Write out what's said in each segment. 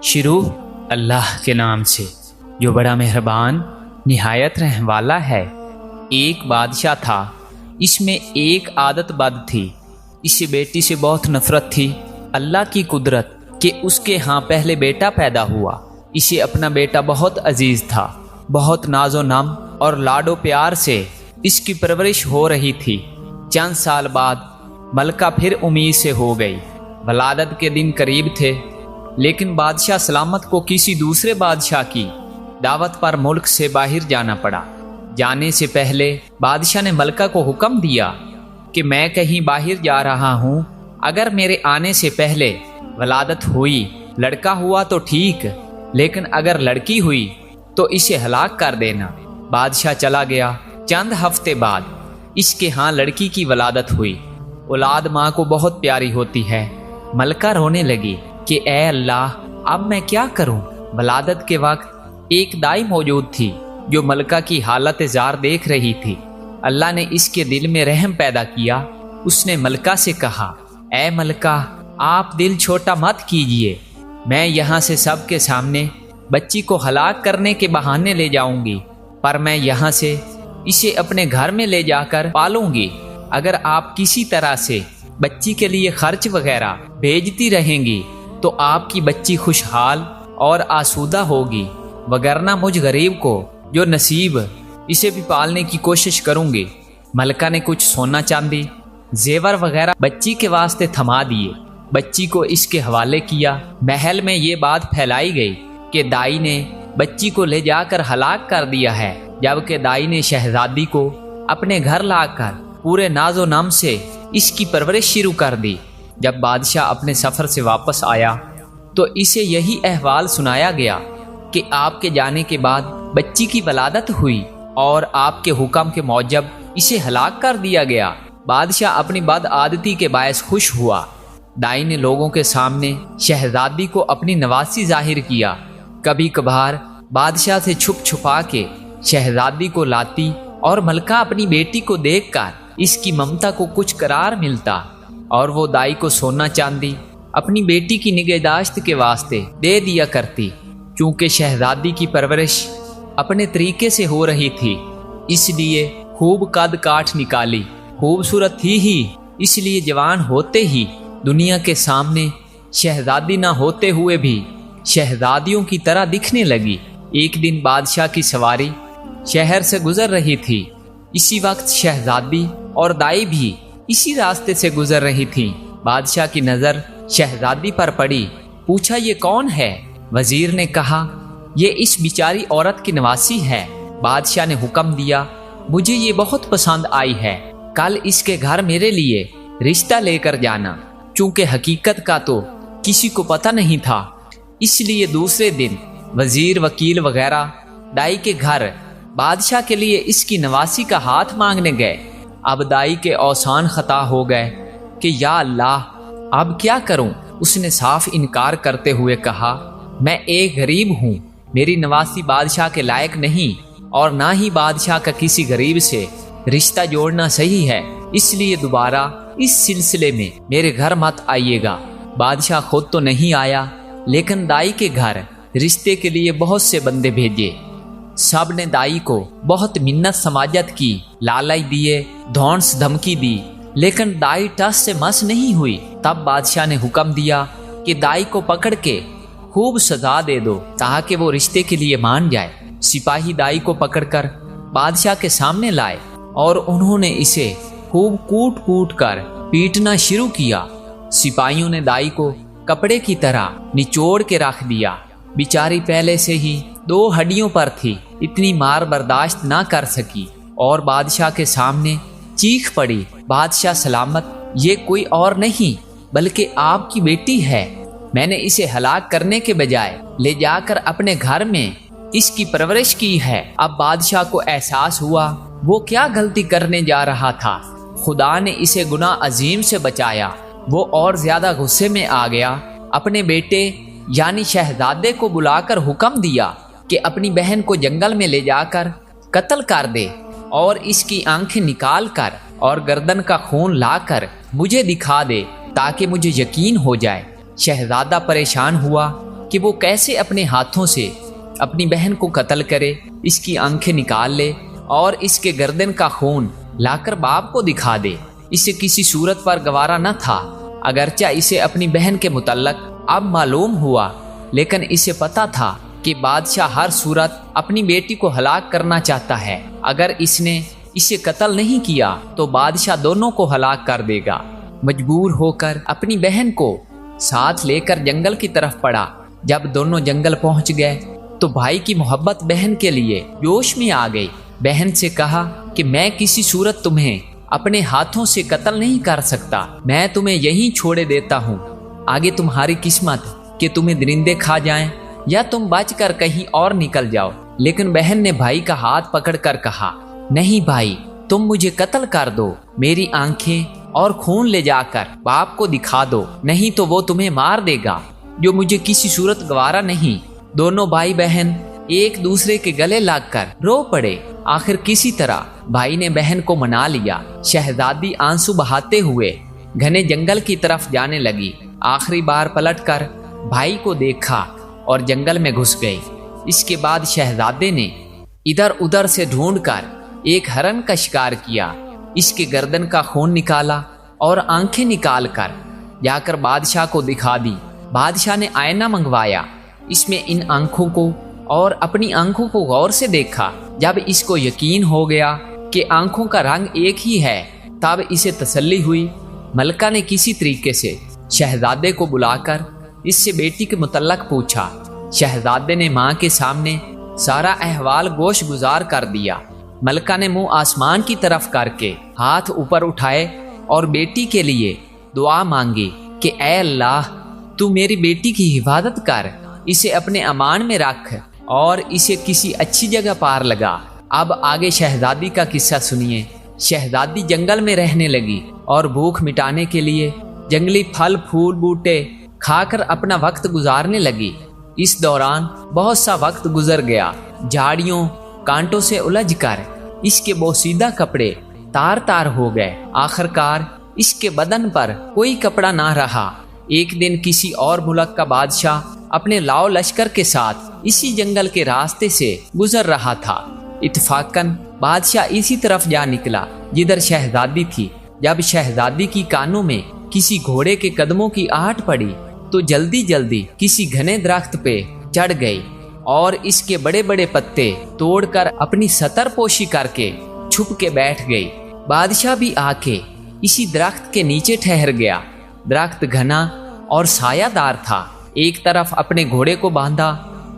شروع اللہ کے نام سے جو بڑا مہربان نہایت رحم والا ہے۔ ایک بادشاہ تھا، اس میں ایک عادت بد تھی، اس بیٹی سے بہت نفرت تھی۔ اللہ کی قدرت کہ اس کے ہاں پہلے بیٹا پیدا ہوا۔ اسے اپنا بیٹا بہت عزیز تھا، بہت ناز و نم اور لاڈ و پیار سے اس کی پرورش ہو رہی تھی۔ چند سال بعد ملکہ پھر امید سے ہو گئی۔ ولادت کے دن قریب تھے، لیکن بادشاہ سلامت کو کسی دوسرے بادشاہ کی دعوت پر ملک سے باہر جانا پڑا۔ جانے سے پہلے بادشاہ نے ملکہ کو حکم دیا کہ میں کہیں باہر جا رہا ہوں، اگر میرے آنے سے پہلے ولادت ہوئی، لڑکا ہوا تو ٹھیک، لیکن اگر لڑکی ہوئی تو اسے ہلاک کر دینا۔ بادشاہ چلا گیا۔ چند ہفتے بعد اس کے ہاں لڑکی کی ولادت ہوئی۔ اولاد ماں کو بہت پیاری ہوتی ہے۔ ملکہ رونے لگی کہ اے اللہ، اب میں کیا کروں؟ ولادت کے وقت ایک دائی موجود تھی جو ملکہ کی حالت زار دیکھ رہی تھی۔ اللہ نے اس کے دل میں رحم پیدا کیا۔ اس نے ملکہ سے کہا، اے ملکہ، آپ دل چھوٹا مت کیجیے، میں یہاں سے سب کے سامنے بچی کو ہلاک کرنے کے بہانے لے جاؤں گی، پر میں یہاں سے اسے اپنے گھر میں لے جا کر پالوں گی۔ اگر آپ کسی طرح سے بچی کے لیے خرچ وغیرہ بھیجتی رہیں گی تو آپ کی بچی خوشحال اور آسودہ ہوگی، وگرنہ مجھ غریب کو جو نصیب اسے بھی پالنے کی کوشش کروں گی۔ ملکہ نے کچھ سونا چاندی زیور وغیرہ بچی کے واسطے تھما دیے، بچی کو اس کے حوالے کیا۔ محل میں یہ بات پھیلائی گئی کہ دائی نے بچی کو لے جا کر ہلاک کر دیا ہے، جبکہ دائی نے شہزادی کو اپنے گھر لا کر پورے ناز و نام سے اس کی پرورش شروع کر دی۔ جب بادشاہ اپنے سفر سے واپس آیا تو اسے یہی احوال سنایا گیا کہ آپ کے جانے کے بعد بچی کی ولادت ہوئی اور آپ کے حکم کے موجب اسے ہلاک کر دیا گیا۔ بادشاہ اپنی بد عادتی کے باعث خوش ہوا۔ دائی نے لوگوں کے سامنے شہزادی کو اپنی نوازی ظاہر کیا۔ کبھی کبھار بادشاہ سے چھپ چھپا کے شہزادی کو لاتی اور ملکہ اپنی بیٹی کو دیکھ کر اس کی ممتا کو کچھ قرار ملتا، اور وہ دائی کو سونا چاندی اپنی بیٹی کی نگہداشت کے واسطے دے دیا کرتی۔ چونکہ شہزادی کی پرورش اپنے طریقے سے ہو رہی تھی، اس لیے خوب قد کاٹ نکالی، خوبصورت تھی ہی، اس لیے جوان ہوتے ہی دنیا کے سامنے شہزادی نہ ہوتے ہوئے بھی شہزادیوں کی طرح دکھنے لگی۔ ایک دن بادشاہ کی سواری شہر سے گزر رہی تھی۔ اسی وقت شہزادی اور دائی بھی اسی راستے سے گزر رہی تھی۔ بادشاہ کی نظر شہزادی پر پڑی۔ پوچھا، یہ کون ہے؟ وزیر نے کہا، یہ اس بیچاری عورت کی نواسی ہے۔ بادشاہ نے حکم دیا، مجھے یہ بہت پسند آئی ہے، کل اس کے گھر میرے لیے رشتہ لے کر جانا۔ چونکہ حقیقت کا تو کسی کو پتہ نہیں تھا، اس لیے دوسرے دن وزیر، وکیل وغیرہ دائی کے گھر بادشاہ کے لیے اس کی نواسی کا ہاتھ مانگنے گئے۔ اب دائی کے اوسان خطا ہو گئے کہ یا اللہ، اب کیا کروں؟ اس نے صاف انکار کرتے ہوئے کہا، میں ایک غریب ہوں، میری نواسی بادشاہ کے لائق نہیں، اور نہ ہی بادشاہ کا کسی غریب سے رشتہ جوڑنا صحیح ہے، اس لیے دوبارہ اس سلسلے میں میرے گھر مت آئیے گا۔ بادشاہ خود تو نہیں آیا، لیکن دائی کے گھر رشتے کے لیے بہت سے بندے بھیجے۔ سب نے دائی کو بہت منت سماجت کی، لالچ دیے، دھونس دھمکی دی، لیکن دائی ٹس سے مس نہیں ہوئی۔ تب بادشاہ نے حکم دیا کہ دائی کو پکڑ کے خوب سزا دے دو تاکہ وہ رشتے کے لیے مان جائے۔ سپاہی دائی کو پکڑ کر بادشاہ کے سامنے لائے اور انہوں نے اسے خوب کوٹ کوٹ کر پیٹنا شروع کیا۔ سپاہیوں نے دائی کو کپڑے کی طرح نچوڑ کے رکھ دیا۔ بیچاری پہلے سے ہی 2 ہڈیوں پر تھی، اتنی مار برداشت نہ کر سکی اور بادشاہ کے سامنے چیخ پڑی، بادشاہ سلامت، یہ کوئی اور نہیں بلکہ آپ کی بیٹی ہے۔ میں نے اسے ہلاک کرنے کے بجائے لے جا کر اپنے گھر میں اس کی پرورش کی ہے۔ اب بادشاہ کو احساس ہوا وہ کیا غلطی کرنے جا رہا تھا۔ خدا نے اسے گناہ عظیم سے بچایا۔ وہ اور زیادہ غصے میں آ گیا۔ اپنے بیٹے یعنی شہزادے کو بلا کر حکم دیا کہ اپنی بہن کو جنگل میں لے جا کر قتل کر دے اور اس کی آنکھیں نکال کر اور گردن کا خون لا کر مجھے دکھا دے تاکہ مجھے یقین ہو جائے۔ شہزادہ پریشان ہوا کہ وہ کیسے اپنے ہاتھوں سے اپنی بہن کو قتل کرے، اس کی آنکھیں نکال لے اور اس کے گردن کا خون لا کر باپ کو دکھا دے۔ اسے کسی صورت پر گوارا نہ تھا، اگرچہ اسے اپنی بہن کے متعلق اب معلوم ہوا، لیکن اسے پتا تھا کہ بادشاہ ہر صورت اپنی بیٹی کو ہلاک کرنا چاہتا ہے۔ اگر اس نے اسے قتل نہیں کیا تو بادشاہ دونوں کو ہلاک کر دے گا۔ مجبور ہو کر اپنی بہن کو ساتھ لے کر جنگل کی طرف پڑا۔ جب دونوں جنگل پہنچ گئے تو بھائی کی محبت بہن کے لیے جوش میں آ گئی۔ بہن سے کہا کہ میں کسی صورت تمہیں اپنے ہاتھوں سے قتل نہیں کر سکتا، میں تمہیں یہیں چھوڑے دیتا ہوں، آگے تمہاری قسمت کہ تمہیں درندے کھا جائیں یا تم بچ کر کہیں اور نکل جاؤ۔ لیکن بہن نے بھائی کا ہاتھ پکڑ کر کہا، نہیں بھائی، تم مجھے قتل کر دو، میری آنکھیں اور خون لے جا کر باپ کو دکھا دو، نہیں تو وہ تمہیں مار دے گا، جو مجھے کسی صورت گوارا نہیں۔ دونوں بھائی بہن ایک دوسرے کے گلے لگ کر رو پڑے۔ آخر کسی طرح بھائی نے بہن کو منا لیا۔ شہزادی آنسو بہاتے ہوئے گھنے جنگل کی طرف جانے لگی۔ آخری بار پلٹ کر بھائی کو دیکھا اور جنگل میں گھس گئی۔ اس کے بعد شہزادے نے ادھر ادھر سے ڈھونڈ کر ایک ہرن کا شکار کیا، اس کے گردن کا خون نکالا اور آنکھیں نکال کر جا کر بادشاہ کو دکھا دی۔ بادشاہ نے آئینہ منگوایا، اس میں ان آنکھوں کو اور اپنی آنکھوں کو غور سے دیکھا۔ جب اس کو یقین ہو گیا کہ آنکھوں کا رنگ ایک ہی ہے، تب اسے تسلی ہوئی۔ ملکہ نے کسی طریقے سے شہزادے کو بلا کر اس سے بیٹی کے متعلق پوچھا۔ شہزادے نے ماں کے سامنے سارا احوال گوش گزار کر دیا۔ ملکہ نے منہ آسمان کی طرف کر کے ہاتھ اوپر اٹھائے اور بیٹی کے لیے دعا مانگی کہ اے اللہ، تو میری بیٹی کی حفاظت کر، اسے اپنے امان میں رکھ اور اسے کسی اچھی جگہ پار لگا۔ اب آگے شہزادی کا قصہ سنیے۔ شہزادی جنگل میں رہنے لگی اور بھوک مٹانے کے لیے جنگلی پھل پھول بوٹے کھا کر اپنا وقت گزارنے لگی۔ اس دوران بہت سا وقت گزر گیا۔ جھاڑیوں کانٹوں سے الجھ کر اس کے بوسیدہ کپڑے تار تار ہو گئے۔ آخر کار اس کے بدن پر کوئی کپڑا نہ رہا۔ ایک دن کسی اور ملک کا بادشاہ اپنے لاؤ لشکر کے ساتھ اسی جنگل کے راستے سے گزر رہا تھا۔ اتفاقاً بادشاہ اسی طرف جا نکلا جدھر شہزادی تھی۔ جب شہزادی کی کانوں میں کسی گھوڑے کے قدموں کی آہٹ پڑی تو جلدی جلدی کسی گھنے درخت پہ چڑھ گئی اور اس کے بڑے بڑے پتے توڑ کر اپنی ستر پوشی کر کے چھپ کے بیٹھ گئی۔ بادشاہ بھی آ کے اسی درخت کے نیچے ٹھہر گیا۔ درخت گھنا اور سایہ دار تھا۔ ایک طرف اپنے گھوڑے کو باندھا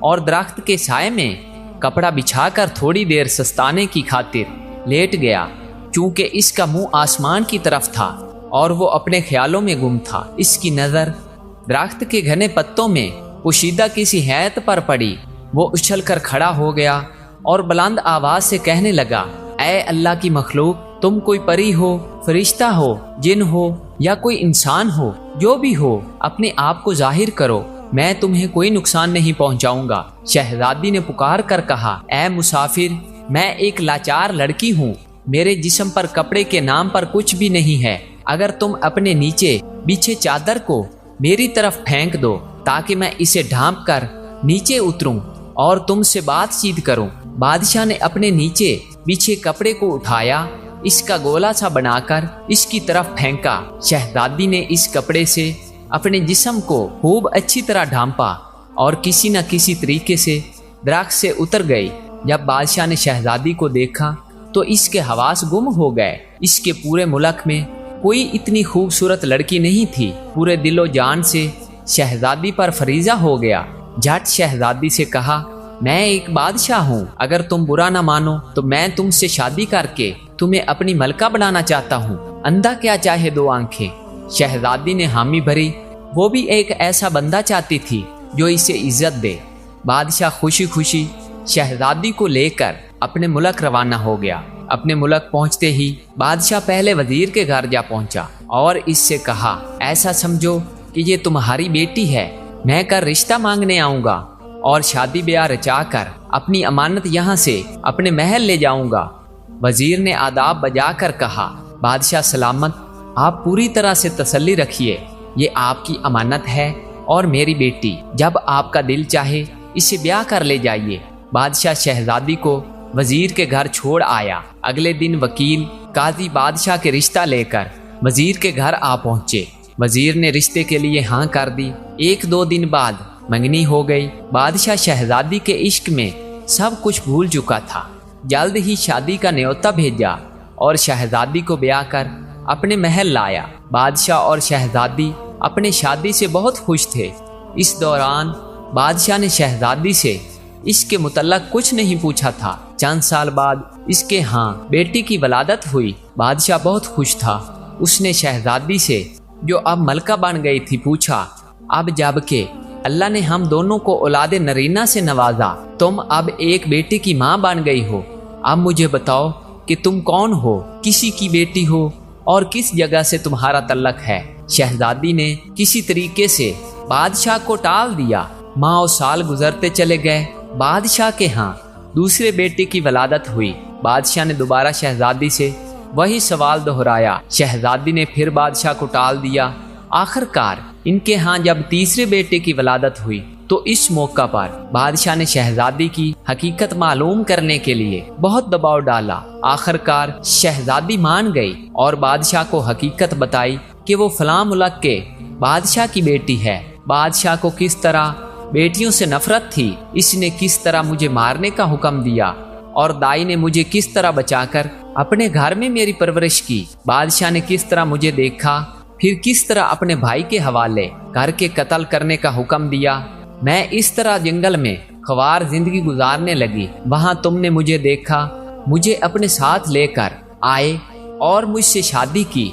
اور درخت کے سائے میں کپڑا بچھا کر تھوڑی دیر سستانے کی خاطر لیٹ گیا۔ چونکہ اس کا منہ آسمان کی طرف تھا اور وہ اپنے خیالوں میں گم تھا، اس کی نظر درخت کے گھنے پتوں میں پوشیدہ کسی ہیئت پر پڑی۔ وہ اچھل کر کھڑا ہو گیا اور بلند آواز سے کہنے لگا، اے اللہ کی مخلوق، تم کوئی پری ہو، فرشتہ ہو، جن ہو یا کوئی انسان ہو، جو بھی ہو، اپنے آپ کو ظاہر کرو، میں تمہیں کوئی نقصان نہیں پہنچاؤں گا۔ شہزادی نے پکار کر کہا، اے مسافر، میں ایک لاچار لڑکی ہوں، میرے جسم پر کپڑے کے نام پر کچھ بھی نہیں ہے، اگر تم اپنے نیچے بچھے چادر کو میری طرف پھینک دو تاکہ میں اسے ڈھانپ کر نیچے اتروں اور تم سے بات چیت کروں۔ بادشاہ نے اپنے نیچے بچھے کپڑے کو اٹھایا، اس کا گولا سا بنا کر اس کی طرف پھینکا۔ شہزادی نے اس کپڑے سے اپنے جسم کو خوب اچھی طرح ڈھانپا اور کسی نہ کسی طریقے سے درخت سے اتر گئی۔ جب بادشاہ نے شہزادی کو دیکھا تو اس کے حواس گم ہو گئے۔ اس کے پورے ملک میں کوئی اتنی خوبصورت لڑکی نہیں تھی۔ پورے دل و جان سے شہزادی پر فریضہ ہو گیا۔ جھٹ شہزادی سے کہا، میں ایک بادشاہ ہوں، اگر تم برا نہ مانو تو میں تم سے شادی کر کے تمہیں اپنی ملکہ بنانا چاہتا ہوں۔ اندھا کیا چاہے دو آنکھیں۔ شہزادی نے حامی بھری، وہ بھی ایک ایسا بندہ چاہتی تھی جو اسے عزت دے۔ بادشاہ خوشی خوشی شہزادی کو لے کر اپنے ملک روانہ ہو گیا۔ اپنے ملک پہنچتے ہی بادشاہ پہلے وزیر کے گھر جا پہنچا اور اس سے کہا، ایسا سمجھو کہ یہ تمہاری بیٹی ہے، میں کل رشتہ مانگنے آؤں گا اور شادی بیاہ رچا کر اپنی امانت یہاں سے اپنے محل لے جاؤں گا۔ وزیر نے آداب بجا کر کہا، بادشاہ سلامت، آپ پوری طرح سے تسلی رکھیے، یہ آپ کی امانت ہے، اور میری بیٹی، جب آپ کا دل چاہے اسے بیاہ کر لے جائیے۔ بادشاہ شہزادی کو وزیر کے گھر چھوڑ آیا۔ اگلے دن وکیل قاضی بادشاہ کے رشتہ لے کر وزیر کے گھر آ پہنچے۔ وزیر نے رشتے کے لیے ہاں کر دی۔ 1-2 دن بعد منگنی ہو گئی۔ بادشاہ شہزادی کے عشق میں سب کچھ بھول چکا تھا۔ جلد ہی شادی کا نیوتا بھیجا اور شہزادی کو بیاہ کر اپنے محل لایا۔ بادشاہ اور شہزادی اپنے شادی سے بہت خوش تھے۔ اس دوران بادشاہ نے شہزادی سے اس کے متعلق کچھ نہیں پوچھا تھا۔ چند سال بعد اس کے ہاں بیٹی کی ولادت ہوئی۔ بادشاہ بہت خوش تھا۔ اس نے شہزادی سے، جو اب ملکہ بن گئی تھی، پوچھا، اب جب کہ اللہ نے ہم دونوں کو اولاد نرینہ سے نوازا، تم اب ایک بیٹے کی ماں بن گئی ہو، اب مجھے بتاؤ کہ تم کون ہو، کسی کی بیٹی ہو اور کس جگہ سے تمہارا تعلق ہے؟ شہزادی نے کسی طریقے سے بادشاہ کو ٹال دیا۔ ماہ و سال گزرتے چلے گئے۔ بادشاہ کے ہاں دوسرے بیٹے کی ولادت ہوئی۔ بادشاہ نے دوبارہ شہزادی سے وہی سوال دہرایا۔ شہزادی نے پھر بادشاہ کو ٹال دیا۔ آخر کار ان کے ہاں جب تیسرے بیٹے کی ولادت ہوئی تو اس موقع پر بادشاہ نے شہزادی کی حقیقت معلوم کرنے کے لیے بہت دباؤ ڈالا۔ آخر کار شہزادی مان گئی اور بادشاہ کو حقیقت بتائی کہ وہ فلاں ملک کے بادشاہ کی بیٹی ہے۔ بادشاہ کو کس طرح بیٹیوں سے نفرت تھی، اس نے کس طرح مجھے مارنے کا حکم دیا اور دائی نے مجھے کس طرح بچا کر اپنے گھر میں میری پرورش کی۔ بادشاہ نے کس طرح مجھے دیکھا، پھر کس طرح اپنے بھائی کے حوالے کر کے قتل کرنے کا حکم دیا۔ میں اس طرح جنگل میں خوار زندگی گزارنے لگی۔ وہاں تم نے مجھے دیکھا، مجھے اپنے ساتھ لے کر آئے اور مجھ سے شادی کی۔